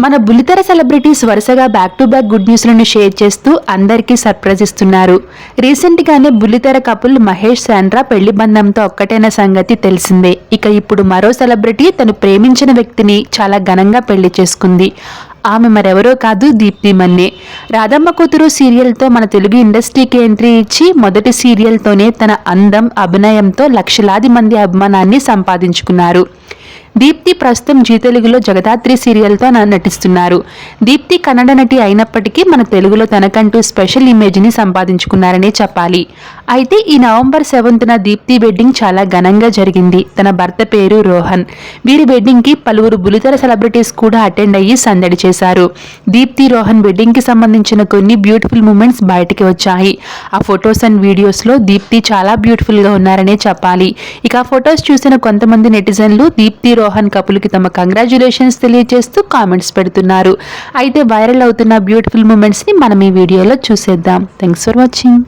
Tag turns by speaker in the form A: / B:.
A: మన బుల్లితెర సెలబ్రిటీస్ వరుసగా బ్యాక్ టు బ్యాక్ గుడ్ న్యూస్లను షేర్ చేస్తూ అందరికీ సర్ప్రైజ్ ఇస్తున్నారు. రీసెంట్గానే బుల్లితెర కపుల్ మహేష్ శాండ్రా పెళ్లి బంధంతో ఒక్కటైన సంగతి తెలిసిందే. ఇక ఇప్పుడు మరో సెలబ్రిటీ తను ప్రేమించిన వ్యక్తిని చాలా ఘనంగా పెళ్లి చేసుకుంది. ఆమె మరెవరో కాదు, దీప్తి మన్నే. రాధమ్మ కూతురు సీరియల్తో మన తెలుగు ఇండస్ట్రీకి ఎంట్రీ ఇచ్చి మొదటి సీరియల్తోనే తన అందం, అభినయంతో లక్షలాది మంది అభిమానాన్ని సంపాదించుకున్నారు. దీప్తి ప్రస్తుతం జీ తెలుగులో జగదాత్రి సీరియల్తో నటిస్తున్నారు. దీప్తి కన్నడ నటి అయినప్పటికీ మన తెలుగులో తనకంటూ స్పెషల్ ఇమేజ్ని సంపాదించుకున్నారనే చెప్పాలి. అయితే ఈ నవంబర్ 7న దీప్తి వెడ్డింగ్ చాలా ఘనంగా జరిగింది. తన భర్త పేరు రోహన్. వీరి వెడ్డింగ్కి పలువురు బుల్లితెర సెలబ్రిటీస్ కూడా అటెండ్ అయ్యి సందడి చేశారు. దీప్తి రోహన్ వెడ్డింగ్కి సంబంధించిన కొన్ని బ్యూటిఫుల్ మూమెంట్స్ బయటికి వచ్చాయి. ఆ ఫొటోస్ అండ్ వీడియోస్లో దీప్తి చాలా బ్యూటిఫుల్గా ఉన్నారనే చెప్పాలి. ఇక ఆ ఫొటోస్ చూసిన కొంతమంది నెటిజన్లు దీప్తి రోహన్ కపుల్కి తమ కంగ్రాచ్యులేషన్స్ తెలియజేస్తూ కామెంట్స్ పెడుతున్నారు. అయితే వైరల్ అవుతున్న బ్యూటిఫుల్ మూమెంట్స్ని మనం ఈ వీడియోలో చూసేద్దాం. Thanks for watching.